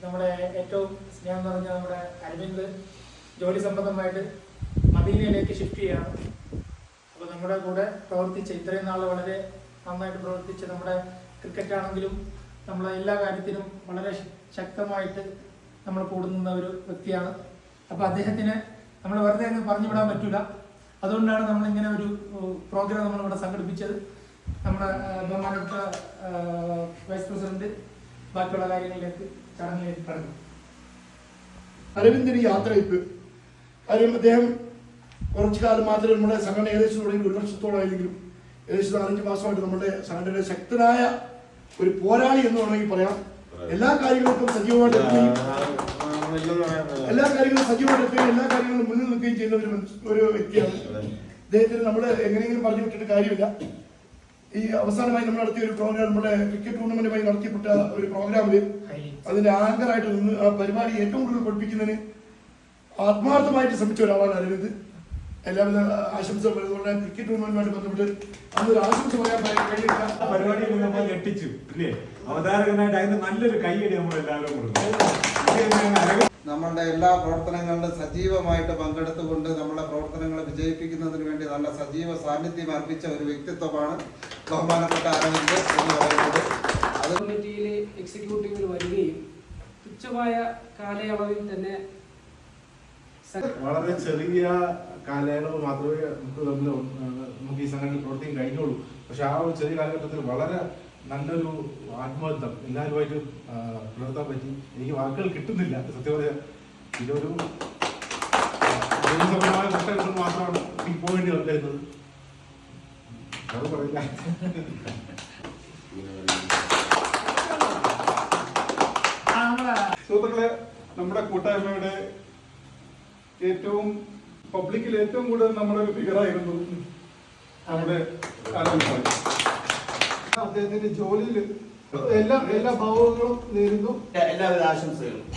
നമ്മുടെ ഏറ്റവും സ്നേഹം നിറഞ്ഞ നമ്മുടെ അരവിന്ദ് ജോലി സംബന്ധമായിട്ട് മദീനയിലേക്ക് ഷിഫ്റ്റ് ചെയ്യാണ്. അപ്പോൾ നമ്മുടെ കൂടെ പ്രവർത്തിച്ച ഇത്രയും നാൾ വളരെ നന്നായിട്ട് പ്രവർത്തിച്ച് നമ്മുടെ ക്രിക്കറ്റ് ആണെങ്കിലും നമ്മളെ എല്ലാ കാര്യത്തിനും വളരെ ശക്തമായിട്ട് നമ്മൾ കൂടുന്ന ഒരു വ്യക്തിയാണ്. അപ്പോൾ അദ്ദേഹത്തിന് നമ്മൾ വെറുതെ അങ്ങ് പറഞ്ഞു വിടാൻ പറ്റില്ല. അതുകൊണ്ടാണ് നമ്മളിങ്ങനെ ഒരു പ്രോഗ്രാം നമ്മളിവിടെ സംഘടിപ്പിച്ചത്. നമ്മുടെ ബഹുമാനപ്പെട്ട വൈസ് പ്രസിഡന്റ് ബാക്കിയുള്ള കാര്യങ്ങളിലേക്ക് ചടങ്ങിലേക്ക് കടന്നു. അരവിന്ദിന് യാത്രയപ്പ് കാര്യം അദ്ദേഹം കുറച്ചു കാലം മാത്രമേ നമ്മുടെ സംഘടന ഏകദേശം തുടങ്ങി 1 വർഷത്തോളമായെങ്കിലും ഏകദേശം 4-5 മാസമായിട്ട് നമ്മുടെ സംഘടനയുടെ ശക്തനായ ഒരു പോരാളി എന്ന് വേണമെങ്കിൽ പറയാം. എല്ലാ കാര്യങ്ങൾക്കും സജീവമായിട്ട് എല്ലാ കാര്യങ്ങളും മുന്നിൽ നിൽക്കുകയും ചെയ്യുന്ന ഒരു വ്യക്തിയാണ്. അദ്ദേഹത്തിന് നമ്മൾ എങ്ങനെയെങ്കിലും പറഞ്ഞു വിട്ടിട്ട് കാര്യമില്ല. ഈ അവസാനമായി നമ്മൾ നടത്തിയ ഒരു പ്രോഗ്രാം, നമ്മുടെ ക്രിക്കറ്റ് ടൂർണമെന്റുമായി നടത്തിപ്പെട്ട ഒരു പ്രോഗ്രാമിൽ അതിന്റെ ആങ്കറായിട്ട് നിന്ന് ആ പരിപാടി ഏറ്റവും കൂടുതൽ പഠിപ്പിക്കുന്നതിന് ആത്മാർത്ഥമായിട്ട് ശ്രമിച്ച ഒരാളാണ് അരവിന്ദ്. എല്ലാവിധ ആശംസകൾ. അതുകൊണ്ട് ക്രിക്കറ്റ് ടൂർണമെന്റുമായിട്ട് ബന്ധപ്പെട്ട് അന്നൊരു ആശംസ പറയാൻ കഴിയില്ല. പരിപാടിയിൽ നമ്മൾ ഞെട്ടിച്ചു ഇല്ലേ, അവതാരകനായിട്ട് അതിന് നല്ലൊരു കൈയടി നമ്മൾ എല്ലാവരും കൊടുക്കും. നമ്മളുടെ എല്ലാ പ്രവർത്തനങ്ങളിലും സജീവമായിട്ട് പങ്കെടുത്തുകൊണ്ട് നമ്മുടെ പ്രവർത്തനങ്ങളെ വിജയിപ്പിക്കുന്നതിന് വേണ്ടി നല്ല സജീവ സാന്നിധ്യം അർപ്പിച്ച ഒരു വ്യക്തിത്വമാണ് ബഹുമാനപ്പെട്ട അരവിന്ദ് എന്ന് പറയുന്നത്. അത് കമ്മിറ്റിയിൽ എക്സിക്യൂട്ടീവിൽ വരികയും തുച്ഛമായ കാലയളവിൽ തന്നെ വളരെ ചെറിയ കാലയളവ് മാത്രമേ നമുക്ക് ഈ സംഘടനയിൽ പ്രവർത്തിക്കാൻ കഴിഞ്ഞുള്ളൂ. പക്ഷെ ആ ഒരു ചെറിയ കാലഘട്ടത്തിൽ വളരെ നല്ലൊരു ആത്മബന്ധം എല്ലാവരുമായിട്ട് പുലർത്താൻ പറ്റി. എനിക്ക് വാക്കുകൾ കിട്ടുന്നില്ല സത്യം പറയാൻ. ഇതൊരു ദൈവസമയമായ കഷ്ടങ്ങൾ മാത്രമാണ് എനിക്ക് പോകേണ്ടി വന്നിരുന്നത്. അത് പറയില്ല. സുഹൃത്തുക്കളെ, നമ്മുടെ കൂട്ടായ്മയുടെ ഏറ്റവും പബ്ലിക്കിൽ ഏറ്റവും കൂടുതൽ നമ്മുടെ ഒരു ഫിഗറായിരുന്നു നമ്മുടെ അദ്ദേഹത്തിന്റെ ജോലിയിൽ എല്ലാ ഭാവങ്ങളും നേരുന്നു. എല്ലാവിധ ആശംസകളും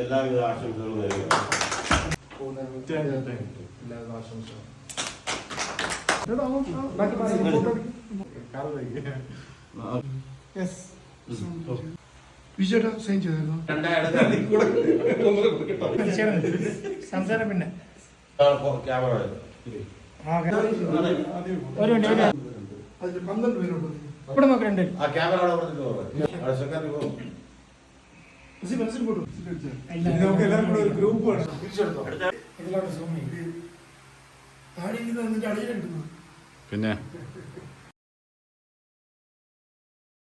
എല്ലാവിധ ആശംസകളും നേരുന്നു. എല്ലാവിധ ആശംസകളും. വിജയേട്ടാ സൈൻ ചെയ്തായിരുന്നു. സംസാരം പിന്നെ ക്യാമറ അതിൽ 12 പേരുണ്ട്. ഇവിടെ നോക്കണ്ട്. ആ ക്യാമറ മനസ്സിൽ പോട്ടു നമുക്ക് എല്ലാവരും കൂടെ ഒരു ഗ്രൂപ്പാണ്. ഇതിലോട്ട് സൂം ചെയ്യും. ആരെങ്കിലും എന്നിട്ട് അടിയിലെടുക്കുന്നു. പിന്നെ